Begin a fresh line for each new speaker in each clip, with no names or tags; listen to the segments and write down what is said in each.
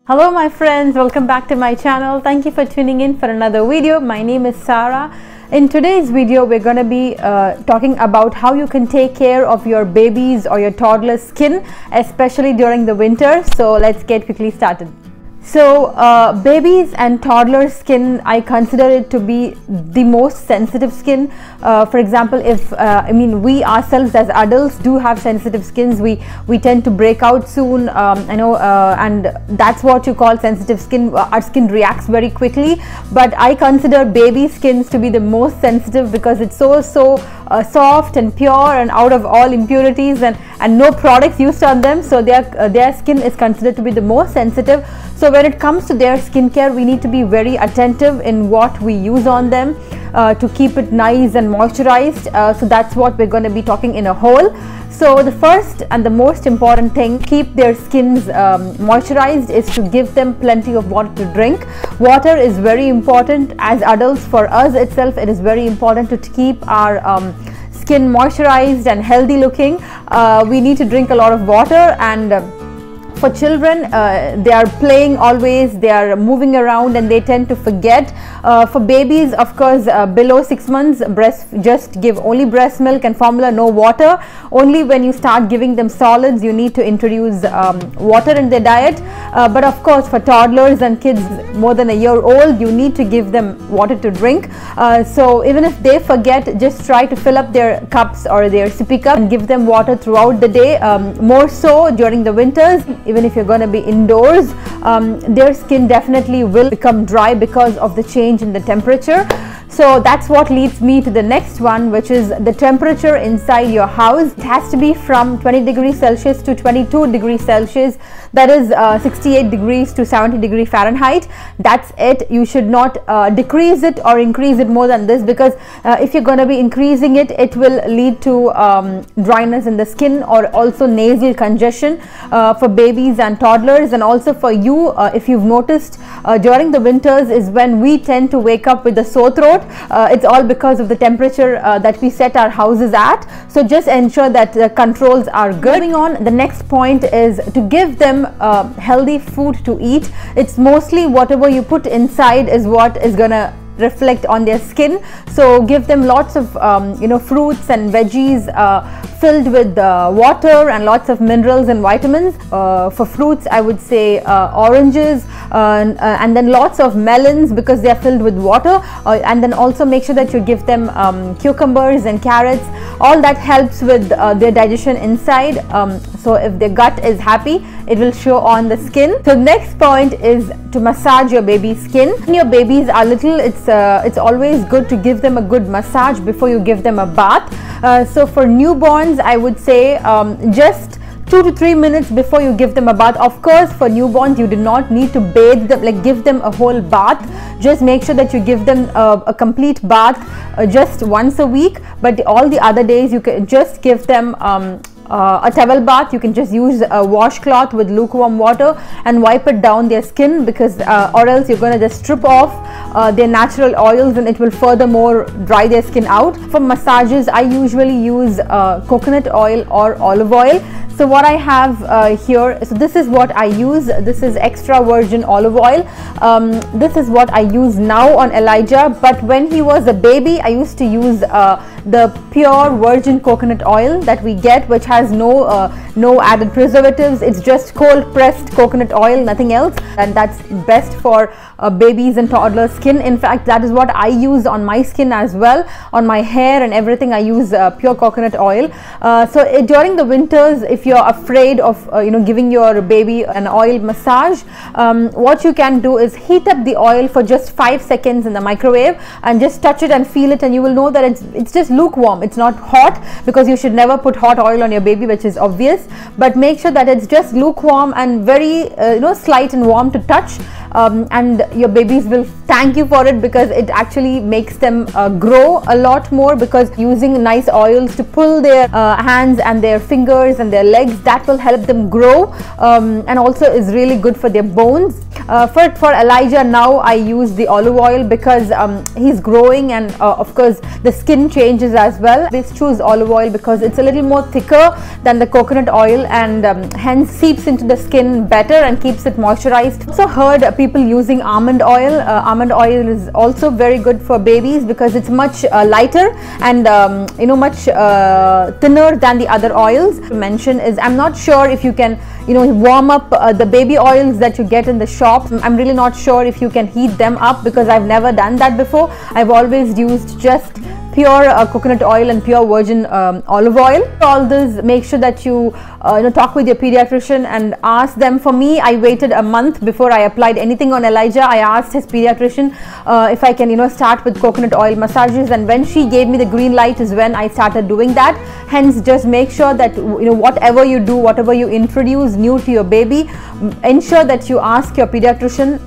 Hello my friends, welcome back to my channel. Thank you for tuning in for another video. My name is Sarah. In today's video we're going to be talking about how you can take care of your baby's or your toddler's skin, especially during the winter. So let's get quickly started. So babies and toddler skin, I consider it to be the most sensitive skin. For example, if we ourselves as adults do have sensitive skins, we tend to break out soon, and that's what you call sensitive skin. Our skin reacts very quickly, but I consider baby skins to be the most sensitive because it's so soft and pure and out of all impurities and no products used on them. So their skin is considered to be the most sensitive. So when it comes to their skincare, we need to be very attentive in what we use on them to keep it nice and moisturized. So that's what we're going to be talking in a whole. So the first and the most important thing, keep their skins moisturized, is to give them plenty of water to drink. Water is very important as adults. For us itself, it is very important to keep our skin moisturized and healthy looking. We need to drink a lot of water, and for children, they are playing always, they are moving around and they tend to forget. For babies, of course, below 6 months, just give only breast milk and formula, no water. Only when you start giving them solids, you need to introduce water in their diet. But of course, for toddlers and kids more than a year old, you need to give them water to drink. So even if they forget, just try to fill up their cups or their sippy cup and give them water throughout the day. More so during the winters, even if you're going to be indoors, their skin definitely will become dry because of the change in the temperature. So that's what leads me to the next one, which is the temperature inside your house. It has to be from 20 degrees Celsius to 22 degrees Celsius. That is 68 degrees to 70 degrees Fahrenheit. That's it. You should not decrease it or increase it more than this, because if you're going to be increasing it, it will lead to dryness in the skin or also nasal congestion for babies and toddlers. And also for you, if you've noticed, during the winters is when we tend to wake up with a sore throat. It's all because of the temperature that we set our houses at. So just ensure that the controls are good. Moving on, the next point is to give them healthy food to eat. It's mostly whatever you put inside is what is gonna reflect on their skin. So give them lots of fruits and veggies filled with water and lots of minerals and vitamins. For fruits, I would say oranges, and then lots of melons because they are filled with water, and then also make sure that you give them cucumbers and carrots. All that helps with their digestion inside. So if their gut is happy, it will show on the skin. So next point is to massage your baby's skin. When your babies are little, it's always good to give them a good massage before you give them a bath. So for newborns, I would say just 2 to 3 minutes before you give them a bath. Of course, for newborns, you do not need to bathe them, like give them a whole bath. Just make sure that you give them a complete bath just once a week. But all the other days, you can just give them a towel bath. You can just use a washcloth with lukewarm water and wipe it down their skin, because or else you're going to just strip off their natural oils and it will furthermore dry their skin out. For massages, I usually use coconut oil or olive oil. So what I have here, so this is what I use. This is extra virgin olive oil. This is what I use now on Elijah, but when he was a baby, I used to use the pure virgin coconut oil that we get, which has no added preservatives. It's just cold pressed coconut oil, nothing else, and that's best for babies and toddler skin. In fact, that is what I use on my skin as well. On my hair and everything, I use pure coconut oil. During the winters, if you're afraid of giving your baby an oil massage, what you can do is heat up the oil for just 5 seconds in the microwave and just touch it and feel it, and you will know that it's just lukewarm. It's not hot, because you should never put hot oil on your baby, which is obvious, but make sure that it's just lukewarm and very slight and warm to touch. And your babies will thank you for it, because it actually makes them grow a lot more, because using nice oils to pull their hands and their fingers and their legs, that will help them grow, and also is really good for their bones. For Elijah now I use the olive oil because he's growing, and of course the skin changes as well. I choose olive oil because it's a little more thicker than the coconut oil, and hence seeps into the skin better and keeps it moisturized. Also heard people using almond oil. Almond oil is also very good for babies because it's much lighter and much thinner than the other oils. To mention is, I'm not sure if you can warm up the baby oils that you get in the shop. I'm really not sure if you can heat them up because I've never done that before. I've always used just pure coconut oil and pure virgin olive oil. All this, make sure that you talk with your pediatrician and ask them. For me, I waited a month before I applied anything on Elijah. I asked his pediatrician if I can start with coconut oil massages, and when she gave me the green light is when I started doing that. Hence, just make sure that whatever you do, whatever you introduce new to your baby, ensure that you ask your pediatrician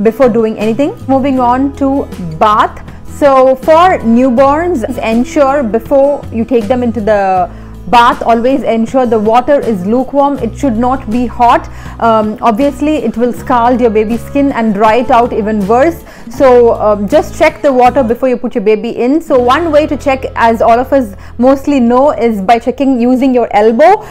before doing anything. Moving on to bath. So for newborns, ensure before you take them into the bath, always ensure the water is lukewarm. It should not be hot. Obviously it will scald your baby's skin and dry it out even worse. So just check the water before you put your baby in. So one way to check, as all of us mostly know, is by checking using your elbow.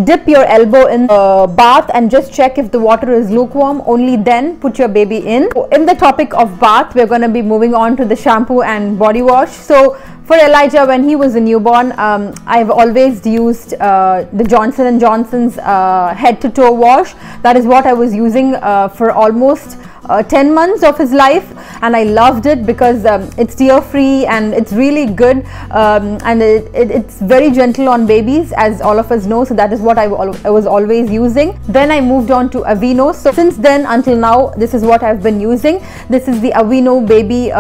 Dip your elbow in the bath and just check if the water is lukewarm. Only then put your baby in. In the topic of bath, we're going to be moving on to the shampoo and body wash. So for Elijah, when he was a newborn, I've always used the Johnson & Johnson's head to toe wash. That is what I was using for almost 10 months of his life, and I loved it because it's tear free and it's really good, and it's very gentle on babies, as all of us know. So that is what I was always using. Then I moved on to Aveeno. So since then until now, this is what I've been using. This is the Aveeno baby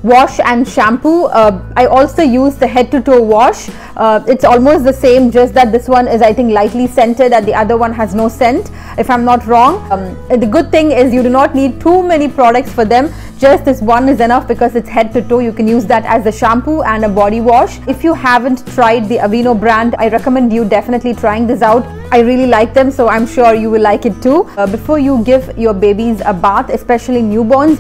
wash and shampoo. I also use the head to toe wash. It's almost the same, just that this one is, I think, lightly scented and the other one has no scent, if I'm not wrong. The good thing is you do not need too many products for them. Just this one is enough because it's head to toe. You can use that as a shampoo and a body wash. If you haven't tried the Aveeno brand, I recommend you definitely trying this out. I really like them, so I'm sure you will like it too. Before you give your babies a bath, especially newborns,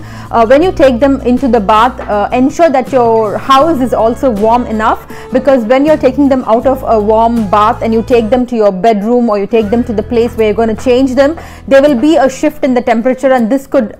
when you take them into the bath, ensure that your house is also warm enough, because when you're taking them out of a warm bath and you take them to your bedroom or you take them to the place where you're going to change them, there will be a shift in the temperature, and this could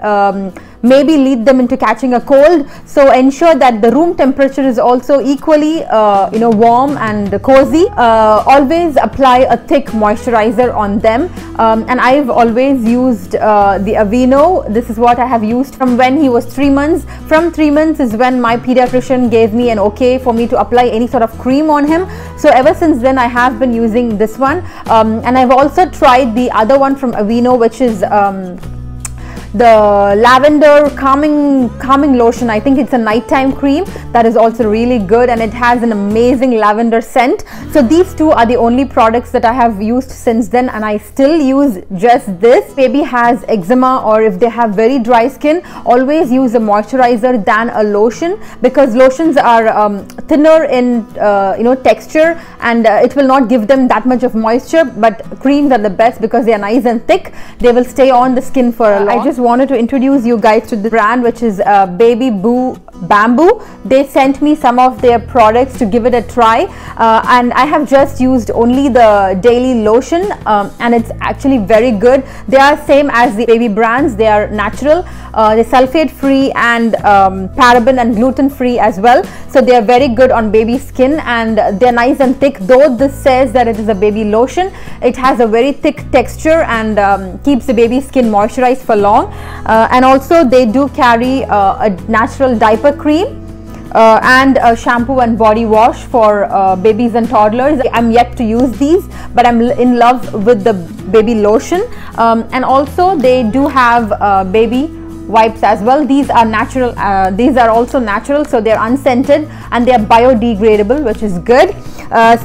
maybe lead them into catching a cold. So ensure that the room temperature is also equally warm and cozy. Always apply a thick moisturizer on them, and I've always used the Aveeno. This is what I have used from when he was 3 months. From 3 months is when my pediatrician gave me an okay for me to apply any sort of cream on him. So ever since then I have been using this one, and I've also tried the other one from Aveeno, which is the lavender calming lotion. I think it's a nighttime cream that is also really good, and it has an amazing lavender scent. So these two are the only products that I have used since then, and I still use just this. Baby has eczema or if they have very dry skin, always use a moisturizer than a lotion, because lotions are thinner in texture, and it will not give them that much of moisture, but creams are the best because they are nice and thick. They will stay on the skin for a long. I just wanted to introduce you guys to the brand, which is Baby Boo Bamboo. They sent me some of their products to give it a try, and I have just used only the daily lotion, and it's actually very good. They are same as the baby brands. They are natural, they're sulfate free and paraben and gluten free as well. So they are very good on baby skin, and they're nice and thick. Though this says that it is a baby lotion, it has a very thick texture and keeps the baby skin moisturized for long. And also they do carry a natural diaper cream and a shampoo and body wash for babies and toddlers. I'm yet to use these, but I'm in love with the baby lotion. And also they do have baby wipes as well. These are natural, these are also natural, so they're unscented and they're biodegradable, which is good.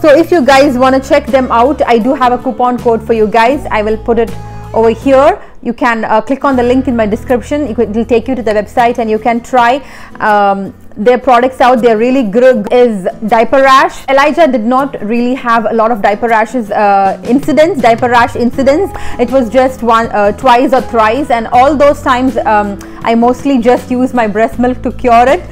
So if you guys want to check them out, I do have a coupon code for you guys. I will put it over here. You can click on the link in my description. It will take you to the website, and you can try their products out. They're really good. Is diaper rash. Elijah did not really have a lot of diaper rash incidents. It was just twice or thrice, and all those times I mostly just use my breast milk to cure it.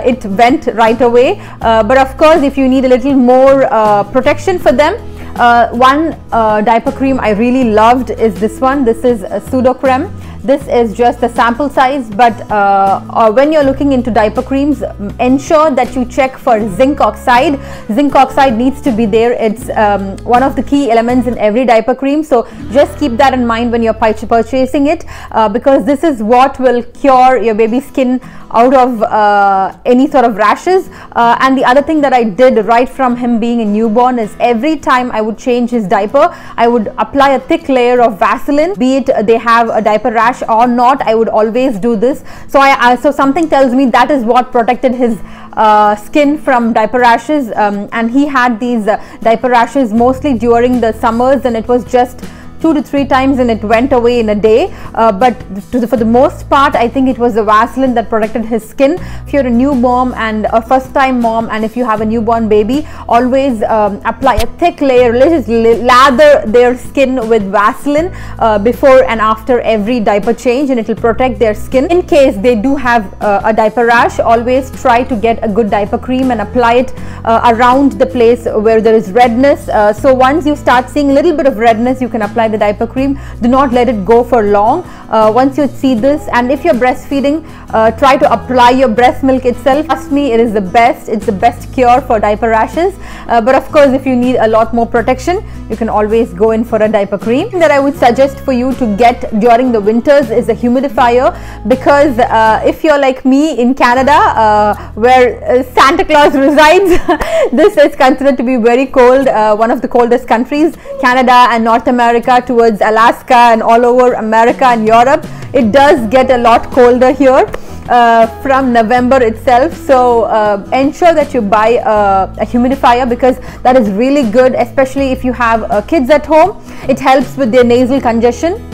It went right away. But of course, if you need a little more protection for them, one diaper cream I really loved is this one. This is Pseudo-Creme. This is just a sample size, but when you're looking into diaper creams, ensure that you check for zinc oxide. Zinc oxide needs to be there. It's one of the key elements in every diaper cream, so just keep that in mind when you're purchasing it, because this is what will cure your baby's skin out of any sort of rashes. And the other thing that I did right from him being a newborn is every time I would change his diaper, I would apply a thick layer of Vaseline, be it they have a diaper rash or not. I would always do this. So something tells me that is what protected his skin from diaper rashes, and he had these diaper rashes mostly during the summers, and it was just 2 to 3 times and it went away in a day. But for the most part, I think it was the Vaseline that protected his skin. If you're a new mom and a first time mom, and if you have a newborn baby, always apply a thick layer, just lather their skin with Vaseline before and after every diaper change, and it will protect their skin. In case they do have a diaper rash, always try to get a good diaper cream and apply it around the place where there is redness. So once you start seeing a little bit of redness, you can apply the diaper cream. Do not let it go for long. Once you see this, and if you're breastfeeding, try to apply your breast milk itself. Trust me, it is the best. It's the best cure for diaper rashes. But of course, if you need a lot more protection, you can always go in for a diaper cream. That I would suggest for you to get during the winters is a humidifier, because if you're like me in Canada, where Santa Claus resides, this is considered to be very cold, one of the coldest countries, Canada and North America, towards Alaska and all over America and Europe. It does get a lot colder here from November itself. So ensure that you buy a humidifier, because that is really good, especially if you have kids at home. It helps with their nasal congestion.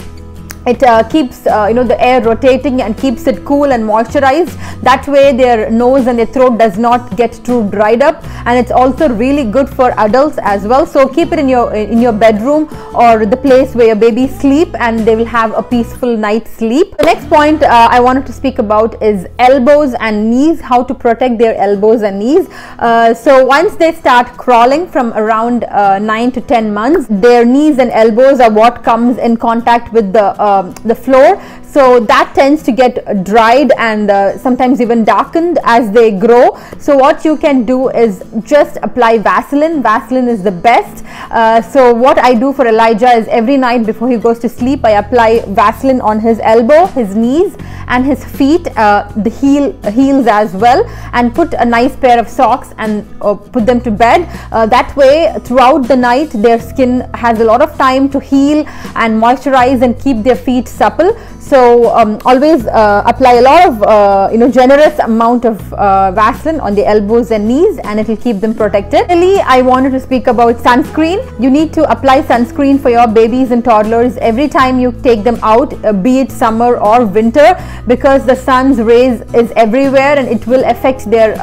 It keeps the air rotating and keeps it cool and moisturized. That way their nose and their throat does not get too dried up, and it's also really good for adults as well. So keep it in your bedroom or the place where your baby sleep, and they will have a peaceful night's sleep. The next point I wanted to speak about is elbows and knees, how to protect their elbows and knees. So once they start crawling from around 9 to 10 months, their knees and elbows are what comes in contact with the floor, so that tends to get dried and sometimes even darkened as they grow. So what you can do is just apply Vaseline. Vaseline is the best. So what I do for Elijah is every night before he goes to sleep, I apply Vaseline on his elbow, his knees and his feet, the heels as well, and put a nice pair of socks and put them to bed. That way throughout the night their skin has a lot of time to heal and moisturize and keep their feet supple. So always apply a lot of generous amount of Vaseline on the elbows and knees, and it will keep them protected. Finally, I wanted to speak about sunscreen. You need to apply sunscreen for your babies and toddlers every time you take them out, be it summer or winter, because the sun's rays is everywhere and it will affect their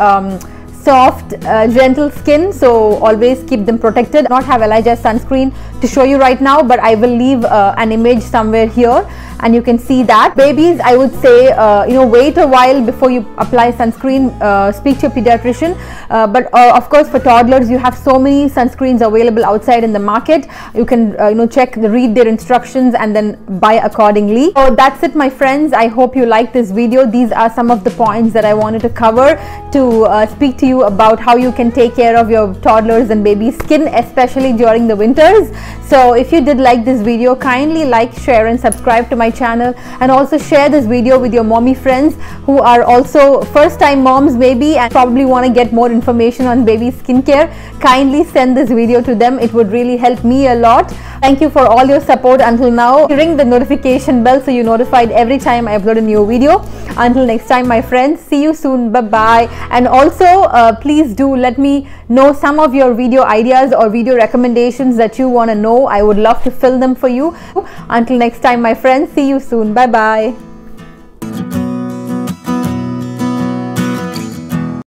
soft gentle skin. So always keep them protected. Not have Elijah's sunscreen to show you right now, but I will leave an image somewhere here and you can see that. Babies, I would say wait a while before you apply sunscreen. Speak to your pediatrician, but of course for toddlers you have so many sunscreens available outside in the market. You can read their instructions and then buy accordingly. So that's it, my friends. I hope you liked this video. These are some of the points that I wanted to cover to speak to you about how you can take care of your toddlers and baby skin, especially during the winters. So if you did like this video, kindly like, share and subscribe to my channel, and also share this video with your mommy friends who are also first time moms maybe and probably want to get more information on baby skincare. Kindly send this video to them. It would really help me a lot. Thank you for all your support until now. Ring the notification bell so you're notified every time I upload a new video. Until next time, my friends, see you soon. Bye bye. And also please do let me know some of your video ideas or video recommendations that you want to know. I would love to fill them for you. Until next time, my friends, see you soon. Bye bye.